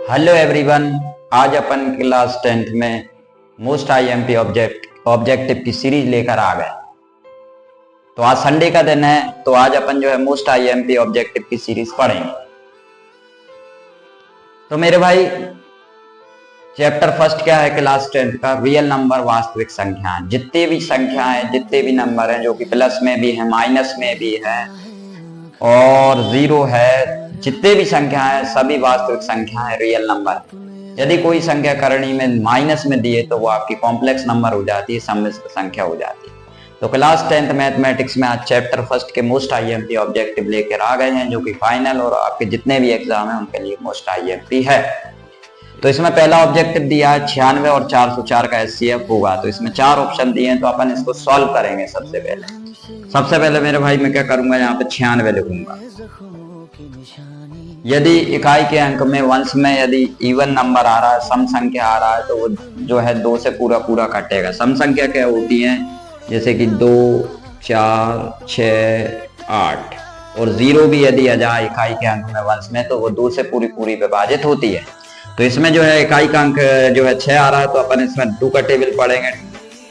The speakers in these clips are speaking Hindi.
Hello everyone. आज अपन क्लास 10th में मोस्ट आईएमपी ऑब्जेक्टिव की सीरीज लेकर आ गए। तो आज संडे का दिन है, तो आज अपन जो है मोस्ट आईएमपी ऑब्जेक्टिव की सीरीज पढ़ेंगे। तो मेरे भाई चैप्टर फर्स्ट क्या है क्लास 10th का? रियल नंबर, वास्तविक संख्याएं। जितने भी संख्याएं, जितने भी नंबर हैं जो कि प्लस में भी है, माइनस में भी है और जीरो है, जितने भी संख्या है सभी वास्तविक संख्या है, रियल नंबर। यदि कोई संख्या करणी में माइनस में दिए तो वो आपकी कॉम्प्लेक्स नंबर हो जाती है, सम्मिश्र संख्या हो जाती है। तो क्लास 10th मैथमेटिक्स में आज चैप्टर फर्स्ट के मोस्ट आईएमपी ऑब्जेक्टिव लेकर आ गए हैं, जो कि फाइनल और आपके जितने भी एग्जाम है उनके लिए मोस्ट आईएमपी है। तो इसमें पहला ऑब्जेक्टिव दिया है 96 और 404 का एचसीएफ होगा। तो इसमें 4 ऑप्शन दिए हैं, तो अपन इसको सॉल्व करेंगे। सबसे पहले मेरे भाई मैं क्या करूंगा, यहाँ पे 96 लिखूंगा। यदि इकाई के अंक में वंश में यदि इवन नंबर आ रहा है, सम संख्या आ रहा है, तो वो जो है 2 से पूरा कटेगा। सम संख्या क्या होती है, जैसे कि 2, 4, 6, 8 और 0 भी यदि आ जाए इकाई के अंक में वंश में, तो वो 2 से पूरी विभाजित होती है। तो इसमें जो है इकाई का अंक जो है 6 आ रहा है, तो अपन इसमें 2 का टेबल पढ़ेंगे,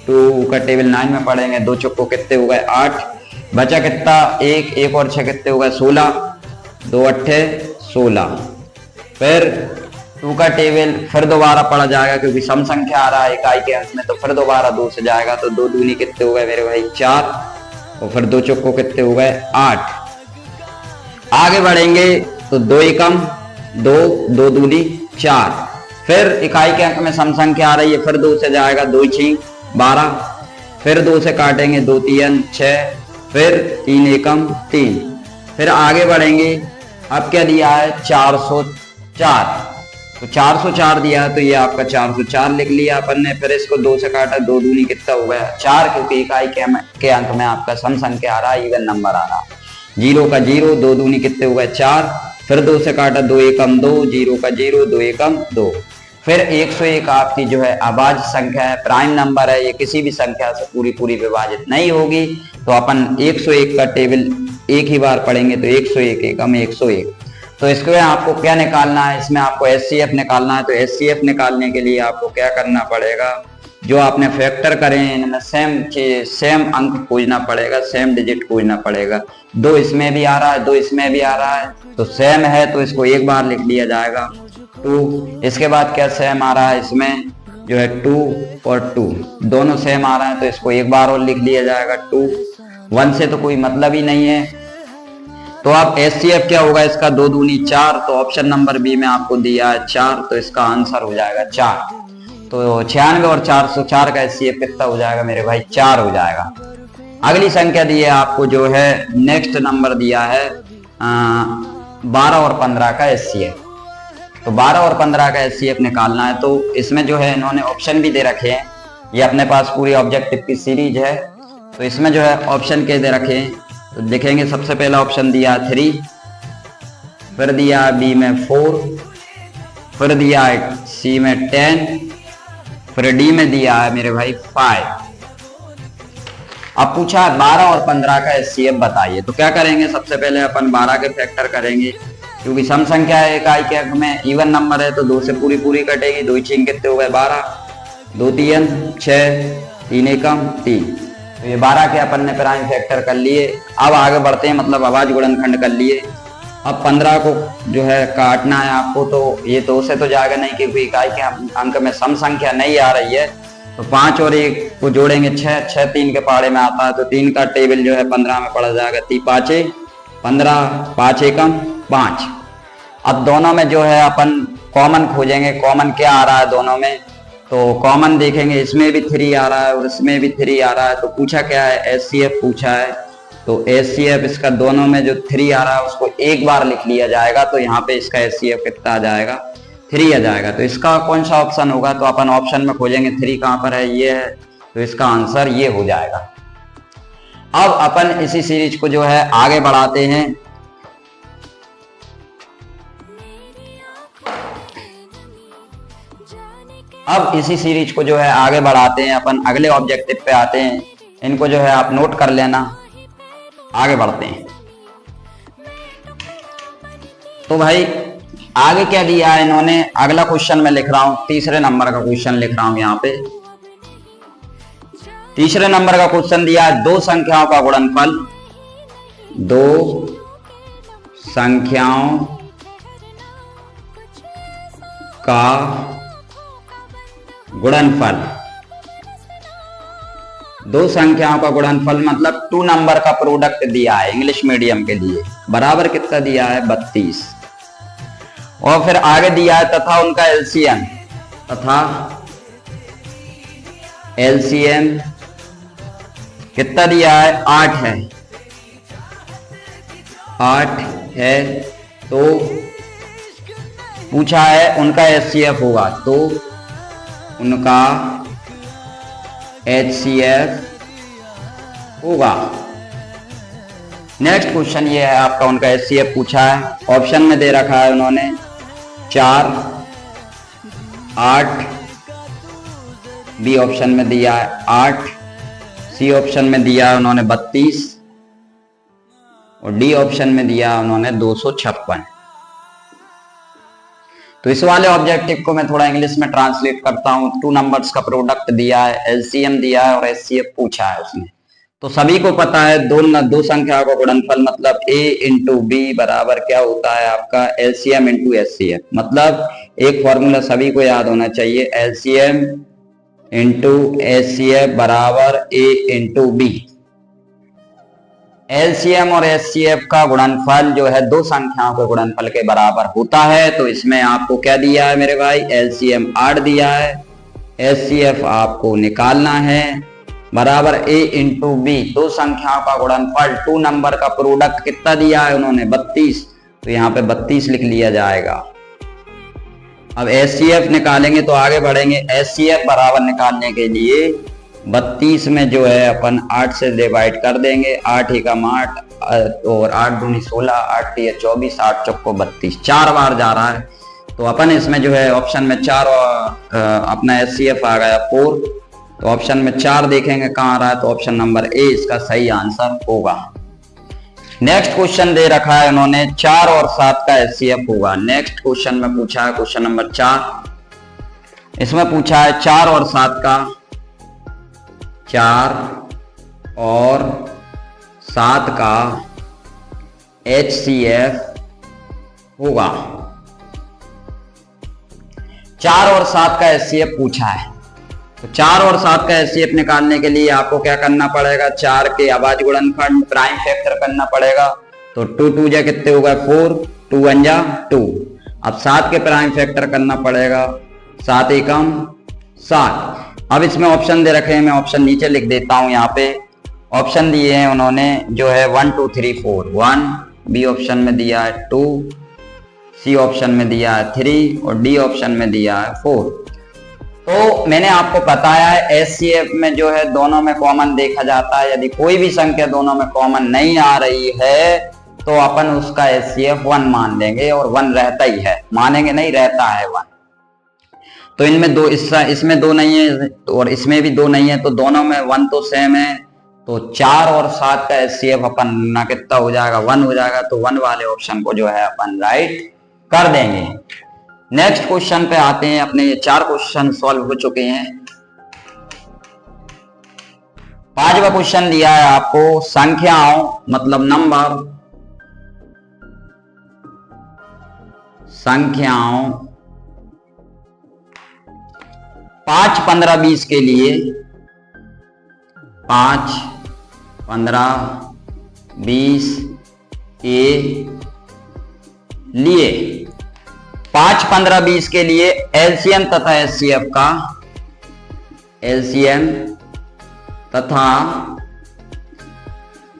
2 का टेबल 9 में पढ़ेंगे। 2 चौको कितने हो गए 8, बचा कितना 1 और 6 कितने हो गए 16, 2 अट्ठे 16। फिर 2 का टेबल फिर दोबारा पढ़ा जाएगा, क्योंकि सम संख्या आ रहा है इकाई के अंक में, तो फिर दोबारा 2 से जाएगा। तो 2 दूनी कितने हो गए मेरे भाई 4 और फिर 2 चौको कितने हो गए 8। आगे बढ़ेंगे तो 2 एकम 2, 2 दूनी 4। फिर इकाई के अंक में सम संख्या आ रही है, फिर 2 से जाएगा, 2 6 12। फिर 2 से काटेंगे, 2 3 6, फिर 3 एकम 3। फिर आगे बढ़ेंगे, अब क्या दिया है 404। तो 404 दिया है, तो ये आपका 404 लिख लिया अपन ने। फिर इसको 2 से काटा, 2 दूनी कितना हो गया 4, क्योंकि इकाई के अंक में आपका सम संख्या आ रहा है, इवन नंबर आ रहा है। 0 का 0, 2 दूनी कितने हो गए 4। फिर 2 से काटा, 2 एकम 2, 0 का 0, 2 एकम 2। फिर 101 आपकी जो है अभाज्य संख्या है, प्राइम नंबर है, ये किसी भी संख्या से पूरी विभाजित नहीं होगी। तो अपन 101 का टेबल एक ही बार पढ़ेंगे, तो 101 एकम 101। तो इसको आपको क्या निकालना है, इसमें आपको एचसीएफ निकालना है। तो एचसीएफ निकालने के लिए आपको क्या करना पड़ेगा, जो आपने फैक्टर करें इनमें सेम अंक खोजना पड़ेगा, सेम डिजिट खोजना पड़ेगा। 2 इसमें भी आ रहा है, 2 इसमें भी आ रहा है, तो सेम है, तो इसको एक बार लिख लिया जाएगा 2। इसके बाद क्या सेम आ रहा है, इसमें जो है 2 और 2 दोनों सेम आ रहा है, तो इसको एक बार और लिख लिया जाएगा 2। 1 से तो कोई मतलब ही नहीं है। तो अब एचसीएफ क्या होगा इसका, 2 दूनी 4। तो ऑप्शन नंबर बी में आपको दिया है 4, तो इसका आंसर हो जाएगा 4। तो 96 और 404 का एचसीएफ कितना हो जाएगा मेरे भाई 4 हो जाएगा। अगली संख्या दी है आपको, जो है नेक्स्ट नंबर दिया है 12 और 15 का एचसीएफ। तो 12 और 15 का एचसीएफ निकालना है। तो इसमें जो है इन्होंने ऑप्शन भी दे रखे हैं, ये अपने पास पूरी ऑब्जेक्टिव की सीरीज है। तो इसमें जो है ऑप्शन के दे रखे हैं, तो देखेंगे। सबसे पहला ऑप्शन दिया 3, फिर दिया बी में 4, फिर दिया सी में 10, फिर डी में दिया है मेरे भाई 5। अब पूछा 12 और 15 का एचसीएफ बताइए। तो क्या करेंगे, सबसे पहले अपन 12 के फैक्टर करेंगे, क्योंकि सम संख्या है इकाई के अंक में, इवन नंबर है, तो 2 से पूरी कटेगी। 2 6 कितने हो गए 12, 2 3 6, 3 एकम 3। तो ये 12 के अपन ने प्राइम फैक्टर कर लिए। अब आगे बढ़ते हैं, मतलब अभाज्य गुणनखंड कर लिए। अब 15 को जो है काटना है आपको, तो ये 2 से तो जाएगा नहीं, क्योंकि इकाई के अंक में सम संख्या नहीं आ रही है। तो 5 और 1 को जोड़ेंगे 6, 6 3 के पहाड़े में आता है, तो 3 का टेबल जो है 15 में पड़ा जाएगा। 3 5 15, 5 एकम 5। अब दोनों में जो है अपन कॉमन खोजेंगे, कॉमन क्या आ रहा है दोनों में। तो कॉमन देखेंगे, इसमें भी 3 आ रहा है और इसमें भी 3 आ रहा है। तो पूछा क्या है, एचसीएफ पूछा है। तो एचसीएफ इसका दोनों में जो 3 आ रहा है उसको एक बार लिख लिया जाएगा। तो यहाँ पे इसका एचसीएफ कितना आ जाएगा 3 आ जाएगा। तो इसका कौन सा ऑप्शन होगा, तो अपन ऑप्शन में खोजेंगे 3 कहाँ पर है, ये है, तो इसका आंसर ये हो जाएगा। अब अपन इसी सीरीज को जो है आगे बढ़ाते हैं। अब इसी सीरीज को जो है आगे बढ़ाते हैं, अपन अगले ऑब्जेक्टिव पे आते हैं। इनको जो है आप नोट कर लेना, आगे बढ़ते हैं। तो भाई आगे क्या दिया है इन्होंने, अगला क्वेश्चन मैं लिख रहा हूं, तीसरे नंबर का क्वेश्चन लिख रहा हूं यहां पे। तीसरे नंबर का क्वेश्चन दिया है दो संख्याओं का गुणनफल, दो संख्याओं का गुणनफल। दो संख्याओं का गुणनफल मतलब टू नंबर का प्रोडक्ट दिया है इंग्लिश मीडियम के लिए, बराबर कितना दिया है 32। और फिर आगे दिया है तथा उनका एलसीएम, तथा एलसीएम कितना दिया है 8 है, 8 है। तो पूछा है उनका एचसीएफ होगा, तो उनका एचसीएफ होगा। नेक्स्ट क्वेश्चन ये है आपका, उनका एचसीएफ पूछा है, ऑप्शन में दे रखा है उन्होंने 4, 8, बी ऑप्शन में दिया है 8, सी ऑप्शन में दिया है उन्होंने 32 और डी ऑप्शन में दिया उन्होंने 256। तो इस वाले ऑब्जेक्टिव को मैं थोड़ा इंग्लिश में ट्रांसलेट करता हूं। टू नंबर्स का प्रोडक्ट दिया है, एलसीएम दिया है और एचसीएफ पूछा है उसने। तो सभी को पता है दो संख्याओं का गुणनफल मतलब a इंटू बी बराबर क्या होता है आपका एलसीएम इंटू एचसीएफ। मतलब एक फॉर्मूला सभी को याद होना चाहिए, एलसीएम इंटू एचसीएफ बराबर a इंटू बी। एलसीएम और एचसीएफ का गुणनफल जो है दो संख्याओं के गुणनफल के बराबर होता है। तो इसमें आपको क्या दिया है मेरे भाई, एलसीएम 8 दिया है, एचसीएफ आपको निकालना है, बराबर a इंटू बी। दो संख्याओं का गुणनफल टू नंबर का प्रोडक्ट कितना दिया है उन्होंने 32, तो यहाँ पे 32 लिख लिया जाएगा। अब एचसीएफ निकालेंगे तो आगे बढ़ेंगे। एचसीएफ बराबर निकालने के लिए 32 में जो है अपन 8 से डिवाइड कर देंगे, 8 एकम 8 और 8 दूनी 16, 8 तिया 24, 8 चौको 32, 4 बार जा रहा है। तो अपन इसमें जो है ऑप्शन में 4 अपना एचसीएफ आ गया 4, तो ऑप्शन में 4 देखेंगे कहाँ आ रहा है, तो ऑप्शन नंबर ए इसका सही आंसर होगा। नेक्स्ट क्वेश्चन दे रखा है उन्होंने 4 और 7 का एचसीएफ होगा। नेक्स्ट क्वेश्चन में पूछा है क्वेश्चन नंबर 4, इसमें पूछा है 4 और 7 का, 4 और 7 का एचसीएफ होगा। 4 और 7 का एचसीएफ पूछा है, तो 4 और 7 का एचसीएफ निकालने के लिए आपको क्या करना पड़ेगा, 4 के अभाज्य गुणनफल प्राइम फैक्टर करना पड़ेगा। तो 2 2 जा कितने होगा 4, 2 1 जा 2। अब 7 के प्राइम फैक्टर करना पड़ेगा, 7 एकम 7। अब इसमें ऑप्शन दे रखे हैं, मैं ऑप्शन नीचे लिख देता हूं। यहाँ पे ऑप्शन दिए हैं उन्होंने जो है 1 2 3 4, 1, बी ऑप्शन में दिया है 2, सी ऑप्शन में दिया है 3 और डी ऑप्शन में दिया है 4। तो मैंने आपको बताया है एचसीएफ में जो है दोनों में कॉमन देखा जाता है। यदि कोई भी संख्या दोनों में कॉमन नहीं आ रही है तो अपन उसका एचसीएफ 1 मान लेंगे, और 1 रहता ही है, मानेंगे नहीं, रहता है 1। तो इनमें दो, इसमें 2 नहीं है और इसमें भी 2 नहीं है, तो दोनों में 1 तो सेम है। तो 4 और 7 का एचसीएफ अपन ना कितना हो जाएगा 1 हो जाएगा। तो 1 वाले ऑप्शन को जो है अपन राइट कर देंगे। नेक्स्ट क्वेश्चन पे आते हैं। अपने ये 4 क्वेश्चन सॉल्व हो चुके हैं। 5वां क्वेश्चन दिया है आपको संख्याओं मतलब नंबर, संख्याओं 5 15 20 के लिए, 5 15 20 के लिए, 5 15 20 के लिए एलसीएम तथा एचसीएफ का, एलसीएम तथा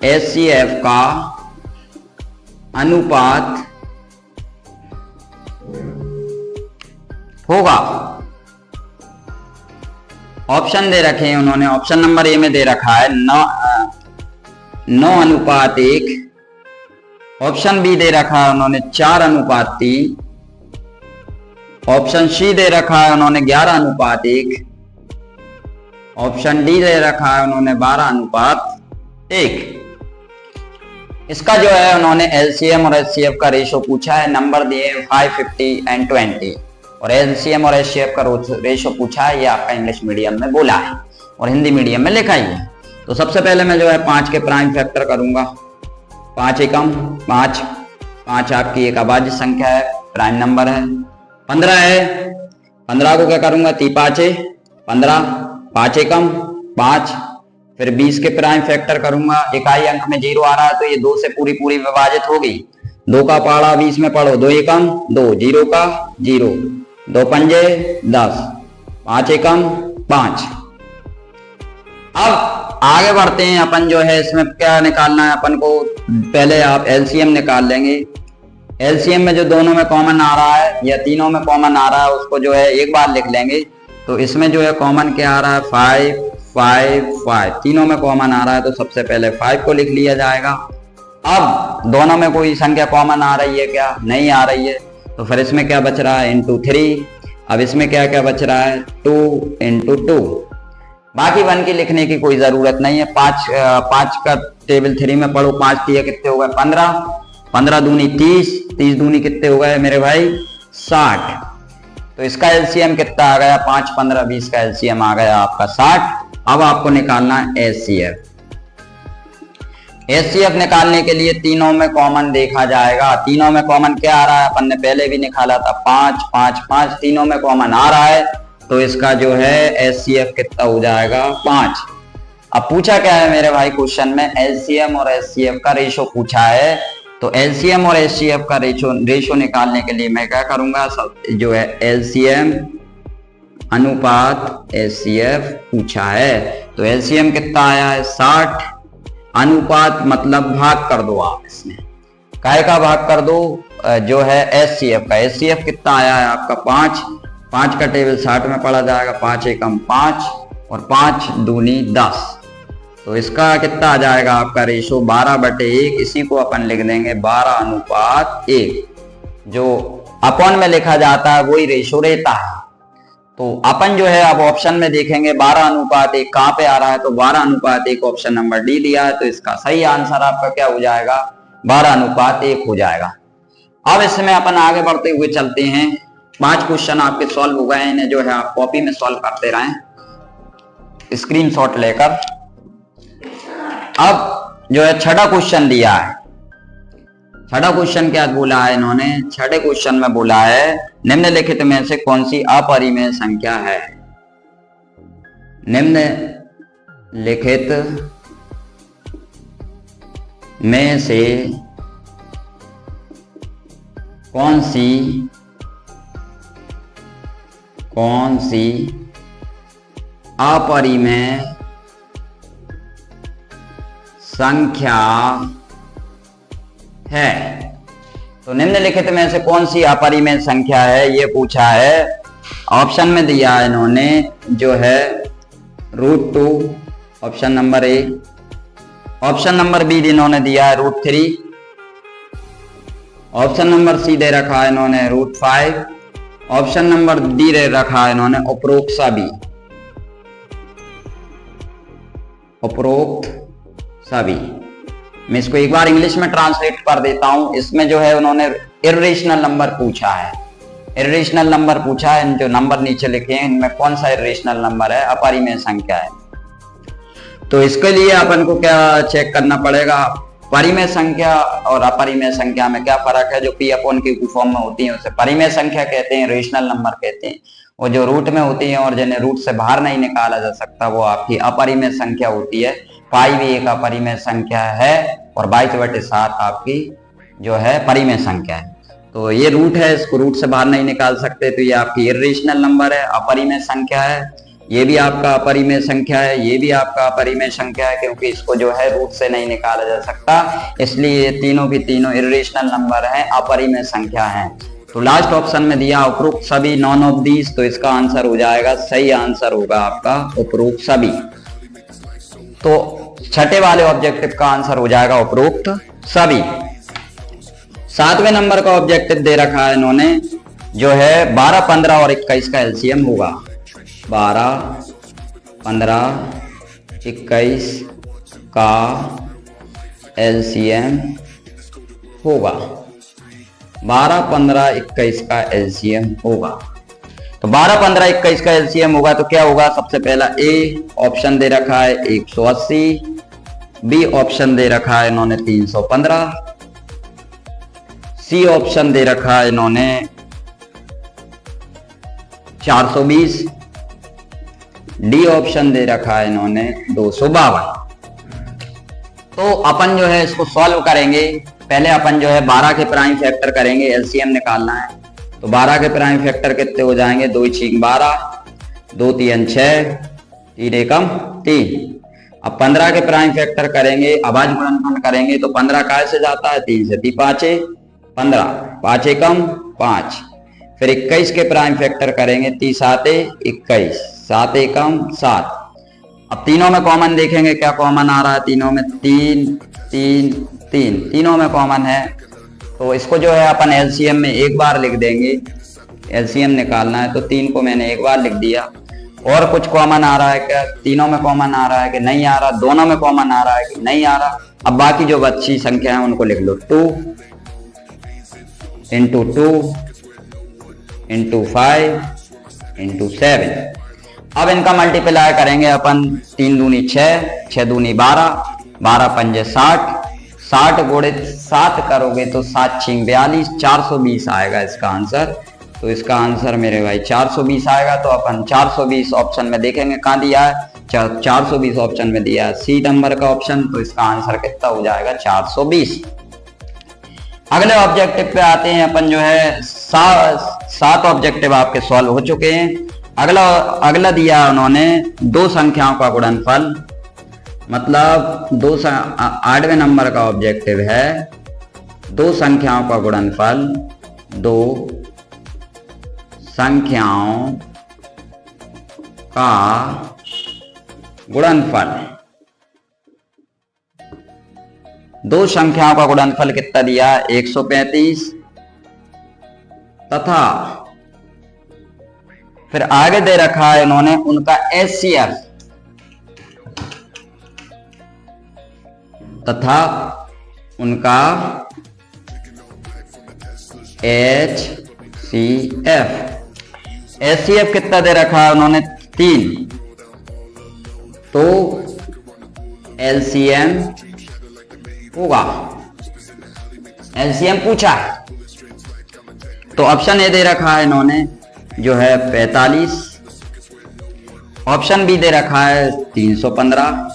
एचसीएफ का अनुपात होगा। ऑप्शन दे रखे हैं उन्होंने। ऑप्शन नंबर ए में दे रखा है 9:1। ऑप्शन बी दे रखा है उन्होंने 4:3। ऑप्शन सी दे रखा है उन्होंने 11:1। ऑप्शन डी दे रखा है उन्होंने 12:1। इसका जो है उन्होंने एलसीएम और एचसीएफ का रेशो पूछा है, नंबर दिए 5, 50 एंड 20, और एलसीएम और एचसीएफ का रेशो पूछा है। ये आपका इंग्लिश मीडियम में बोला है और हिंदी मीडियम में लिखा ही है। तो सबसे पहले मैं जो है 5 के प्राइम फैक्टर करूंगा। 5 एकम 5, 5 आपकी एक अभाज्य संख्या है, प्राइम नंबर है। 15 है, 15 को क्या करूंगा, 3 5 15, 5 एकम 5, फिर 20 के प्राइम फैक्टर करूंगा। इकाई अंक में 0 आ रहा है तो ये 2 से पूरी पूरी विभाजित होगी। 2 का पहाड़ा 20 में पढ़ो, 2 एकम 2, 0 का 0, 2 पंजे 10, 5 एकम 5। अब आगे बढ़ते हैं, अपन जो है इसमें क्या निकालना है अपन को, पहले आप एलसीएम निकाल लेंगे। एलसीएम में जो दोनों में कॉमन आ रहा है या तीनों में कॉमन आ रहा है उसको जो है एक बार लिख लेंगे। तो इसमें जो है कॉमन क्या आ रहा है, 5 5 5, तीनों में कॉमन आ रहा है तो सबसे पहले 5 को लिख लिया जाएगा। अब दोनों में कोई संख्या कॉमन आ रही है क्या, नहीं आ रही है, तो फिर इसमें क्या बच रहा है, इंटू 3। अब इसमें क्या क्या बच रहा है, 2 इंटू 2। बाकी 1 की लिखने की कोई जरूरत नहीं है। 5 का टेबल 3 में पढ़ो, 5 3 कितने हो गए 15, 15 दूनी 30, 30 दूनी कितने हो गए मेरे भाई 60। तो इसका एलसीएम कितना आ गया, 5 15 20 का एलसीएम आ गया आपका 60। अब आपको निकालना है एचसीएफ। एचसीएफ निकालने के लिए तीनों में कॉमन देखा जाएगा। तीनों में कॉमन क्या आ रहा है, अपन ने पहले भी निकाला था, 5 5 5, तीनों में कॉमन आ रहा है तो इसका जो है एचसीएफ कितना हो जाएगा 5। अब पूछा क्या है मेरे भाई क्वेश्चन में, एलसीएम और एचसीएफ का रेशो पूछा है। तो एलसीएम और एचसीएफ का रेशो निकालने के लिए मैं क्या करूंगा, जो है एलसीएम अनुपात एचसीएफ पूछा है। तो एलसीएम कितना आया है 60, अनुपात मतलब भाग कर दो आप, इसमें काय का भाग कर दो, जो है एचसीएफ का। एचसीएफ कितना आया है आपका 5, 5 का टेबल 60 में पढ़ा जाएगा, 5 एकम 5 और 5 दूनी 10। तो इसका कितना आ जाएगा आपका रेशो 12/1। इसी को अपन लिख देंगे 12:1। जो अपॉन में लिखा जाता है वही रेशो रहता है। तो अपन जो है अब ऑप्शन में देखेंगे 12:1 कहां पे आ रहा है, तो 12:1 ऑप्शन नंबर डी दिया है। तो इसका सही आंसर आपका क्या हो जाएगा, 12:1 हो जाएगा। अब इसमें अपन आगे बढ़ते हुए चलते हैं। 5 क्वेश्चन आपके सॉल्व हो गए हैं, इन्हें जो है आप कॉपी में सॉल्व करते रहें स्क्रीनशॉट लेकर। अब जो है छठा क्वेश्चन दिया है। छठा क्वेश्चन क्या बोला है इन्होंने, छठे क्वेश्चन में बोला है निम्नलिखित में से कौन सी अपरिमेय संख्या है। निम्नलिखित में से कौन सी अपरिमेय संख्या है। तो निम्नलिखित में से कौन सी अपरिमेय संख्या है ये पूछा है। ऑप्शन में दिया है इन्होंने जो है √2, option number A. Option number B इन्होंने दिया है √3। ऑप्शन नंबर सी दे रखा है इन्होंने √5। ऑप्शन नंबर डी दे रखा है इन्होंने उपरोक्त सभी। उपरोक्त सभी। मैं इसको एक बार इंग्लिश में ट्रांसलेट कर देता हूं। इसमें जो है उन्होंने इर्रेशनल नंबर पूछा है। इर्रेशनल नंबर पूछा है, जो नंबर नीचे लिखे हैं इनमें कौन सा इर्रेशनल नंबर है, अपरिमेय संख्या है। तो इसके लिए अपन को क्या चेक करना पड़ेगा, परिमेय संख्या और अपरिमेय संख्या में क्या फर्क है। जो P/Q फॉर्म में होती है उसे परिमेय संख्या कहते हैं, रेशनल नंबर कहते हैं। और जो रूट में होती है और जिन्हें रूट से बाहर नहीं निकाला जा सकता वो आपकी अपरिमेय संख्या होती है। पाई भी एक अपरिमेय संख्या है और 22/7 आपकी जो है परिमेय संख्या है। तो ये रूट है, इसको रूट से बाहर नहीं निकाल सकते, तो ये आपकी इर्रेशनल नंबर है, अपरिमेय संख्या है। ये भी आपका अपरिमेय संख्या है, ये भी आपका अपरिमेय संख्या है, क्योंकि इसको जो है रूट से नहीं निकाला जा सकता, इसलिए ये तीनों की तीनों इर्रेशनल नंबर हैं, अपरिमेय संख्या हैं। तो लास्ट ऑप्शन में दिया उपरोक्त सभी नॉन ऑफ दीज, तो इसका आंसर हो जाएगा, सही आंसर होगा आपका उपरोक्त सभी। तो छठे वाले ऑब्जेक्टिव का आंसर हो जाएगा उपरोक्त सभी। 7वें नंबर का ऑब्जेक्टिव दे रखा है इन्होंने जो है 12, 15 और 21 का एलसीएम होगा। 12, 15, 21 का एलसीएम होगा, 12, 15, 21 का एलसीएम होगा। तो 12, 15, 21 का एलसीएम होगा तो क्या होगा? सबसे पहला ए ऑप्शन दे रखा है 180, बी ऑप्शन दे रखा है इन्होंने 315, सी ऑप्शन दे रखा है इन्होंने 420, डी ऑप्शन दे रखा है इन्होंने 252। तो अपन जो है इसको सॉल्व करेंगे। पहले अपन जो है 12 के प्राइम फैक्टर करेंगे, एलसीएम निकालना है। तो 12 के प्राइम फैक्टर कितने हो जाएंगे? 2 6 12, 2 3 6, 3 एकम 3। अब 15 के प्राइम फैक्टर करेंगे, अभाज्य गुणनफल करेंगे तो 15 काय से जाता है? 3 से, 3 5 15, 5 एकम 5। फिर 21 के प्राइम फैक्टर करेंगे, 3 7 21, 7 एकम 7। अब तीनों में कॉमन देखेंगे, क्या कॉमन आ रहा है? तीनों में 3 3 3, तीनों में कॉमन है। तो इसको जो है अपन एलसीएम में एक बार लिख देंगे, एलसीएम निकालना है तो 3 को मैंने एक बार लिख दिया। और कुछ कॉमन आ रहा है क्या? तीनों में कॉमन आ रहा है कि नहीं आ रहा? दोनों में कॉमन आ रहा है कि नहीं आ रहा? अब बाकी जो बची संख्या है उनको लिख लो, 2 × 2 × 5 × 7। अब इनका मल्टीप्लाई करेंगे अपन, 3 दूनी 6, 6 दूनी 12, 12 पंजे 60, 60 गुणित 7 करोगे तो 7 6 42, 420 आएगा इसका आंसर। तो इसका आंसर मेरे भाई 420 आएगा। तो अपन 420 ऑप्शन में देखेंगे कहाँ दिया है, 420 ऑप्शन में दिया है सी नंबर का ऑप्शन। तो इसका आंसर कितना हो जाएगा? 420। अगले ऑब्जेक्टिव पे आते हैं अपन जो है, 7 ऑब्जेक्टिव आपके सॉल्व हो चुके हैं। अगला दिया उन्होंने 2 संख्याओं का गुणनफल, मतलब 8वें नंबर का ऑब्जेक्टिव है 2 संख्याओं का गुणनफल, 2 संख्याओं का गुणनफल। 2 संख्याओं का गुणनफल कितना दिया? 135, तथा फिर आगे दे रखा है इन्होंने उनका एचसीएफ तथा उनका एचसीएफ कितना दे रखा है उन्होंने? 3। तो एलसीएम होगा, एलसीएम पूछा है तो ऑप्शन ए दे रखा है इन्होंने जो है 45, ऑप्शन बी दे रखा है 315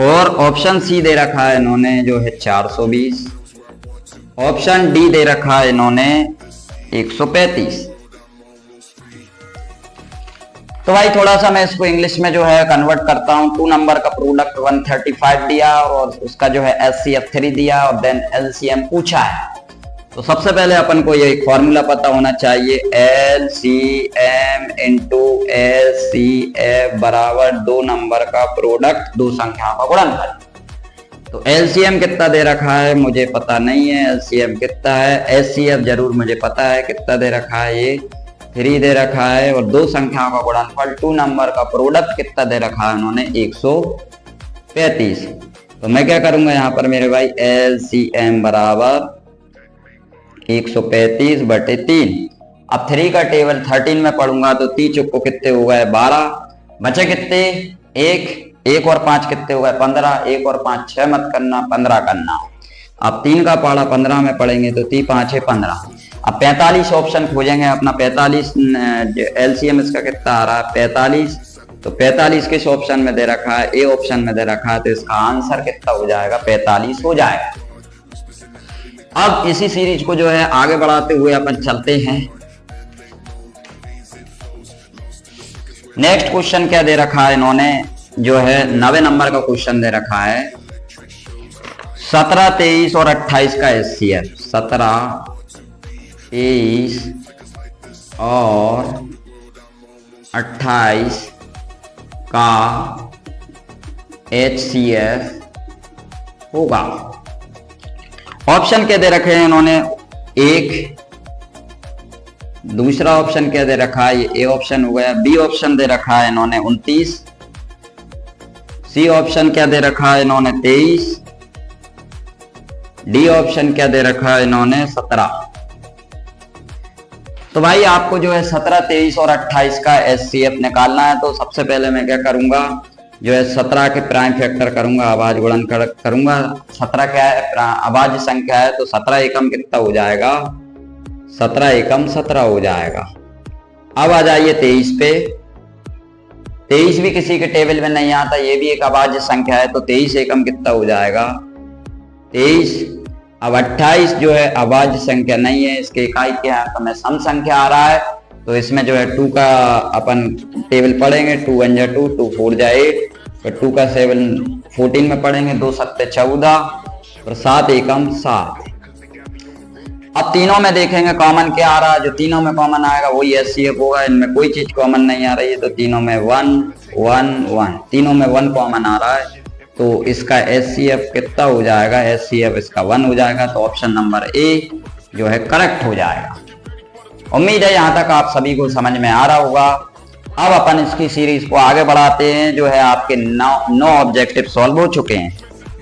और ऑप्शन सी दे रखा है इन्होंने जो है 420, ऑप्शन डी दे रखा है इन्होंने 135। तो भाई थोड़ा सा मैं इसको इंग्लिश में जो है कन्वर्ट करता हूं। 2 नंबर का प्रोडक्ट 135 दिया और उसका जो है एचसीएफ 3 दिया और देन एलसीएम पूछा है। तो सबसे पहले अपन को ये एक फॉर्मूला पता होना चाहिए, एलसीएम इंटू एचसीएफ बराबर 2 नंबर का प्रोडक्ट 2 संख्याओं का गुणनफल। तो एलसीएम कितना दे रखा है मुझे पता नहीं है, एलसीएम कितना है, एचसीएफ जरूर मुझे पता है कितना दे रखा है, ये 3 दे रखा है और 2 संख्याओं का गुणनफल 2 नंबर का प्रोडक्ट कितना दे रखा है उन्होंने? 135। तो मैं क्या करूंगा यहाँ पर मेरे भाई, एलसीएम बराबर 135/3। अब 3 का टेबल 13 में पढ़ूंगा तो 3 चुक्को कितने हो गए? 12, बचे कितने? 1 और 5 कितने हो गए? 15, 1 और 5 6 मत करना, 15 करना। अब 3 का पढ़ा 15 में पढ़ेंगे तो 3 5 15। अब 45 ऑप्शन खोजेंगे अपना, 45 एलसीएम इसका कितना आ रहा है? 45। तो 45 किस ऑप्शन में दे रखा है? ए ऑप्शन में दे रखा है। तो इसका आंसर कितना हो जाएगा? 45 हो जाएगा। अब इसी सीरीज को जो है आगे बढ़ाते हुए अपन चलते हैं। नेक्स्ट क्वेश्चन क्या दे रखा है इन्होंने? जो है 9वें नंबर का क्वेश्चन दे रखा है 17, 23 और 28 का एचसीएफ। 17, 23 और 28 का एचसीएफ होगा। ऑप्शन क्या दे रखे हैं इन्होंने? 1। दूसरा ऑप्शन क्या दे रखा है? ये ए ऑप्शन हो गया। बी ऑप्शन दे रखा है इन्होंने 29। सी ऑप्शन क्या दे रखा है इन्होंने 23, डी ऑप्शन क्या दे रखा है इन्होंने 17। तो भाई आपको जो है 17, 23 और 28 का एचसीएफ निकालना है। तो सबसे पहले मैं क्या करूंगा, जो है 17 के प्राइम फैक्टर करूंगा, अभाज्य गुणन करूंगा। 17 क्या है, अभाज्य संख्या है, तो 17 एकम कितना हो जाएगा, 17 एकम 17 हो जाएगा। अब आ जाइए 23 पे। 23 भी किसी के टेबल में नहीं आता, ये भी एक अभाज्य संख्या है, तो 23 एकम कितना हो जाएगा, 23। अब 28 जो है अभाज्य संख्या नहीं है, इसके इकाई क्या है, तो मैं सम संख्या आ रहा है, तो इसमें जो है 2 का अपन टेबल पढ़ेंगे। 2 1 जा 2, 2 4 जा 8, फिर 2 का 7 14 में पढ़ेंगे, 2 7 14 और 7 एकम 7। अब तीनों में देखेंगे कॉमन क्या आ रहा है, जो तीनों में कॉमन आएगा वही एचसीएफ होगा। इनमें कोई चीज कॉमन नहीं आ रही है, तो तीनों में 1 1 1, तीनों में 1 कॉमन आ रहा है, तो इसका एचसीएफ कितना हो जाएगा, एचसीएफ इसका 1 हो जाएगा। तो ऑप्शन नंबर ए जो है करेक्ट हो जाएगा। उम्मीद है यहाँ तक आप सभी को समझ में आ रहा होगा। अब अपन इसकी सीरीज को आगे बढ़ाते हैं। जो है आपके 9 ऑब्जेक्टिव सॉल्व हो चुके हैं।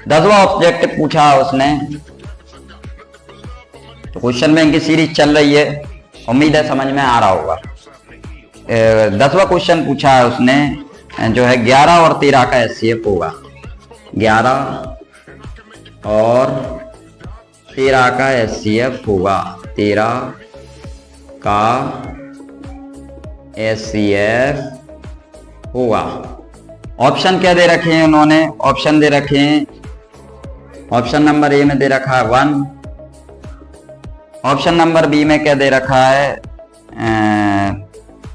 10वां ऑब्जेक्टिव पूछा उसने, तो क्वेश्चन बैंक की सीरीज चल रही है, उम्मीद है समझ में आ रहा होगा। 10वां क्वेश्चन पूछा है उसने, जो है 11 और 13 का एचसीएफ होगा। 11 और 13 का एचसीएफ होगा, 13 का एचसीएफ होगा। ऑप्शन क्या दे रखे हैं उन्होंने, ऑप्शन दे रखे हैं, ऑप्शन नंबर ए में दे रखा है 1, ऑप्शन नंबर बी में क्या दे रखा है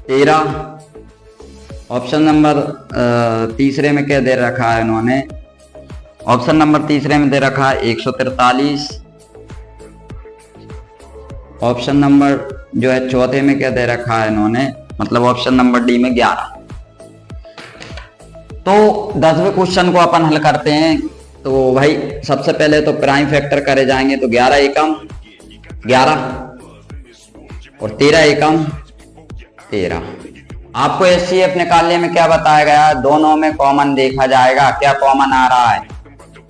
13, ऑप्शन नंबर तीसरे में क्या दे रखा है इन्होंने, ऑप्शन नंबर तीसरे में दे रखा है 143, ऑप्शन नंबर जो है चौथे में क्या दे रखा है इन्होंने, मतलब ऑप्शन नंबर डी में 11। तो 10वें क्वेश्चन को अपन हल करते हैं। तो भाई सबसे पहले तो प्राइम फैक्टर करे जाएंगे, तो 11 एकम 11 और 13 एकम 13। आपको एचसीएफ निकालने में क्या बताया गया, दोनों में कॉमन देखा जाएगा, क्या कॉमन आ रहा है,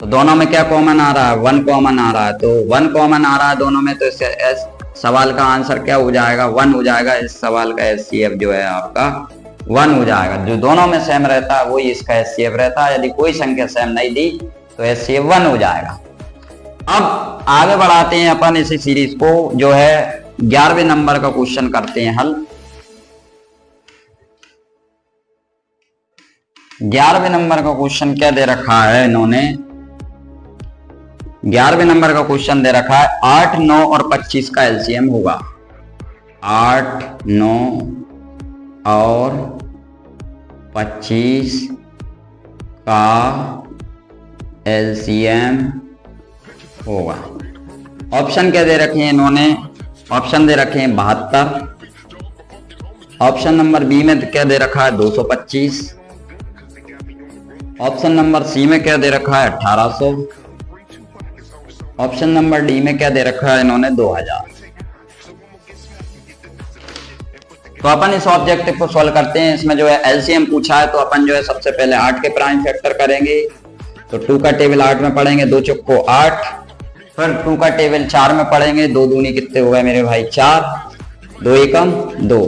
तो दोनों में क्या कॉमन आ रहा है, 1 कॉमन आ रहा है। तो 1 कॉमन आ रहा है दोनों में, तो इस सवाल का आंसर क्या हो जाएगा, 1 हो जाएगा। इस सवाल का एचसीएफ जो है आपका 1 हो जाएगा। जो दोनों में सेम रहता है वही इसका एचसीएफ रहता है। यदि कोई संख्या सेम नहीं दी तो एचसीएफ 1 हो जाएगा। अब आगे बढ़ाते हैं अपन इसी सीरीज को, जो है 11वें नंबर का क्वेश्चन करते हैं हल। 11वें नंबर का क्वेश्चन क्या दे रखा है इन्होंने, 11वें नंबर का क्वेश्चन दे रखा है 8, 9 और 25 का एलसीएम होगा। 8, 9 और 25 का एलसीएम होगा। ऑप्शन क्या दे रखे हैं इन्होंने, ऑप्शन दे रखे हैं 72, ऑप्शन नंबर बी में क्या दे रखा है 225, ऑप्शन नंबर सी में क्या दे रखा है 1800, ऑप्शन नंबर डी में क्या दे रखा है इन्होंने 2000। तो अपन इस ऑब्जेक्टिव को सॉल्व करते हैं। इसमें जो है एलसीएम पूछा है, तो अपन जो है सबसे पहले 8 के प्राइम फैक्टर करेंगे। तो 2 का टेबल 8 में पढ़ेंगे, 2 चौको 8, फिर 2 का टेबल 4 में पढ़ेंगे, 2 दूनी कितने हो गए मेरे भाई 4, 2 एकम 2।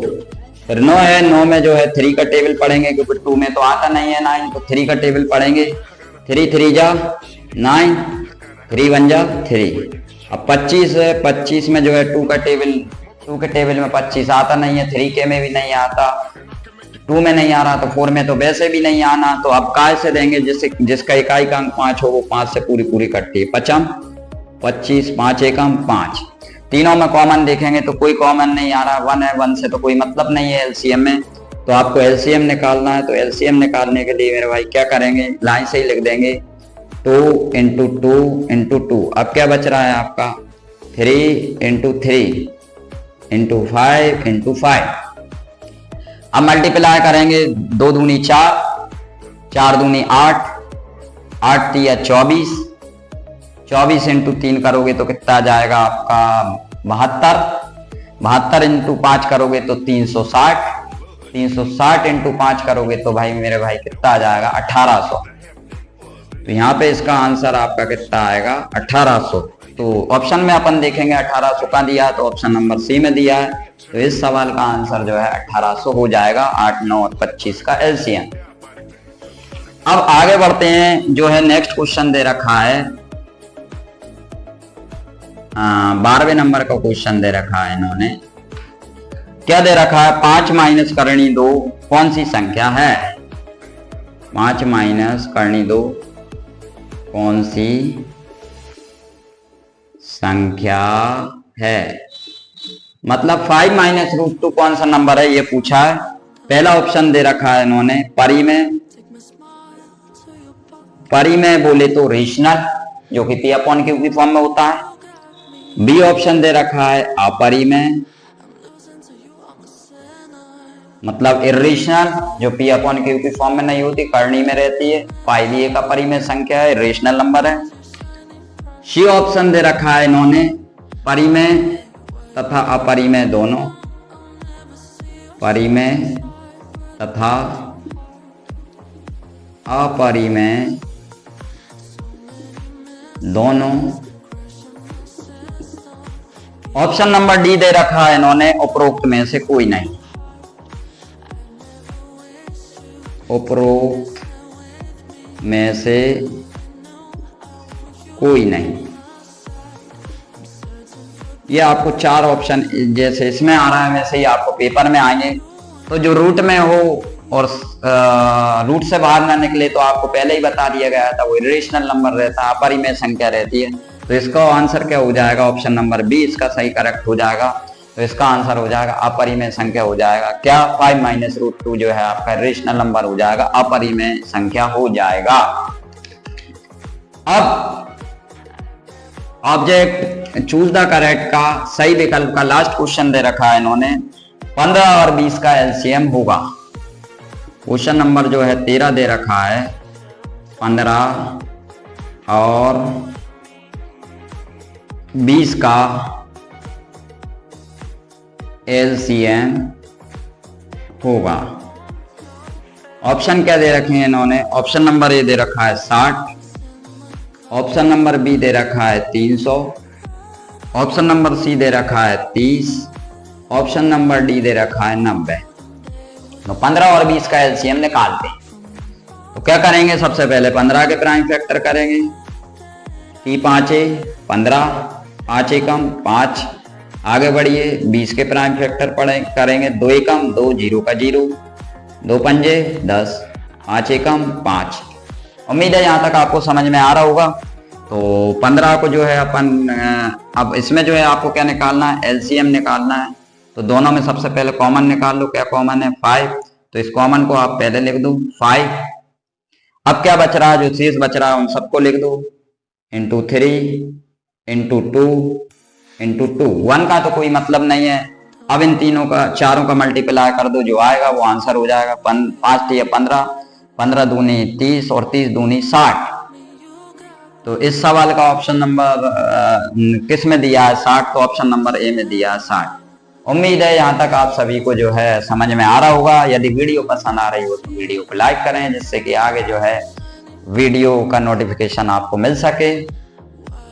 फिर 9 है, 9 में जो है 3 का टेबल पढ़ेंगे, क्योंकि 2 में तो आता नहीं है 9, तो 3 का टेबल पढ़ेंगे। 3 3 जा 9, 3 1 जा 3। अब 25 है, 25 में जो है 2 का टेबल, 2 के टेबल में 25 आता नहीं है, 3 के में भी नहीं आता, 2 में नहीं आ रहा, तो 4 में तो वैसे भी नहीं आना। तो अब काय से देंगे, जिसका इकाई का अंक 5 हो वो 5 से पूरी पूरी कटती है। 55 25, 5 एकम 5। तीनों में कॉमन देखेंगे तो कोई कॉमन नहीं आ रहा, 1 है, 1 से तो कोई मतलब नहीं है एलसीएम में। तो आपको एलसीएम निकालना है। तो एलसीएम निकालने के लिए मेरे भाई क्या करेंगे, लाइन से ही लिख देंगे 2 इंटू 2 इंटू 2। अब क्या बच रहा है आपका 3 इंटू 3 इंटू 5 इंटू 5। अब मल्टीप्लाई करेंगे, 2 दूनी 4, 4 दूनी 8, 8 तिया 24, 24 इंटू 3 करोगे तो कितना आ जाएगा आपका 72, 72 इंटू 5 करोगे तो 360, 360 इंटू 5 करोगे तो भाई मेरे भाई कितना आ जाएगा 1800। तो यहाँ पे इसका आंसर आपका कितना आएगा 1800। तो ऑप्शन में अपन देखेंगे 1800 का दिया है, तो ऑप्शन नंबर सी में दिया है, तो इस सवाल का आंसर जो है 1800 हो जाएगा। 8, 9 और 25 का एलसीएम। अब आगे बढ़ते हैं, जो है नेक्स्ट क्वेश्चन दे रखा है 12वें नंबर का क्वेश्चन दे रखा है इन्होंने। क्या दे रखा है? 5 माइनस करनी 2 कौन सी संख्या है? 5 माइनस करनी 2 कौन सी संख्या है? मतलब 5 माइनस रूट 2 कौन सा नंबर है ये पूछा है। पहला ऑप्शन दे रखा है इन्होंने परी में बोले तो रेशनल, जो कि पी अपॉन क्यू की फॉर्म में होता है। बी ऑप्शन दे रखा है अपरी में, मतलब इरेशनल, जो पी अपॉन क्यू की फॉर्म में नहीं होती, करनी में रहती है। पाई एक अपरी में संख्या है, रेशनल नंबर है। सी ऑप्शन दे रखा है इन्होंने परी में तथा अपरी में दोनों, परी में तथा अपरी में दोनों। ऑप्शन नंबर डी दे रखा है इन्होंने उपरोक्त में से कोई नहीं, उपरोक्त में से कोई नहीं। ये आपको 4 ऑप्शन जैसे इसमें आ रहा है वैसे ही आपको पेपर में आएंगे। तो जो रूट में हो और रूट से बाहर ना निकले तो आपको पहले ही बता दिया गया था, वो इरेशनल नंबर रहता है, अपरिमेय संख्या रहती है। तो इसका आंसर क्या हो जाएगा? ऑप्शन नंबर बी इसका सही करेक्ट हो जाएगा। तो इसका आंसर हो जाएगा अपरिमेय संख्या हो जाएगा। क्या? 5 माइनस रूट 2 जो है आपका रेशनल नंबर हो जाएगा, अपरिमेय संख्या हो जाएगा। अब ऑब्जेक्ट चूज द करेक्ट का सही विकल्प का लास्ट क्वेश्चन दे रखा है इन्होंने। 15 और 20 का एलसीएम होगा। क्वेश्चन नंबर जो है 13 दे रखा है। 15 और 20 का एलसीएम होगा। ऑप्शन क्या दे रखे हैं इन्होंने? ऑप्शन नंबर ए दे रखा है 60, ऑप्शन नंबर बी दे रखा है 300, ऑप्शन नंबर सी दे रखा है 30, ऑप्शन नंबर डी दे रखा है 90। तो 15 और 20 का एलसीएम निकालते हैं। तो क्या करेंगे? सबसे पहले 15 के प्राइम फैक्टर करेंगे। 3 15, 5 एकम 5। आगे बढ़िए 20 के प्राइम फैक्टर करेंगे। 2 एकम 2, 0 का 0, 2 पंजे 10, 5 एकम 5। उम्मीद है यहाँ तक आपको समझ में आ रहा होगा। तो 15 को जो है अपन अब इसमें जो है आपको क्या निकालना है? एलसीएम निकालना है। तो दोनों में सबसे पहले कॉमन निकाल लो। क्या कॉमन है? 5। तो इस कॉमन को आप पहले लिख दो 5। अब क्या बच रहा है? जो शेष बच रहा है उन सबको लिख दो इंटू 3 इंटू 2 इंटू 2। 1 का तो कोई मतलब नहीं है। अब इन तीनों का चारों का मल्टीप्लाई कर दो, जो आएगा वो आंसर हो जाएगा। 5 या 15, 15 दूनी 30 और 30 दूनी 60। तो इस सवाल का ऑप्शन नंबर किस में दिया है? 60। तो ऑप्शन नंबर ए में दिया है 60। उम्मीद है यहाँ तक आप सभी को जो है समझ में आ रहा होगा। यदि वीडियो पसंद आ रही हो तो वीडियो को लाइक करें, जिससे कि आगे जो है वीडियो का नोटिफिकेशन आपको मिल सके।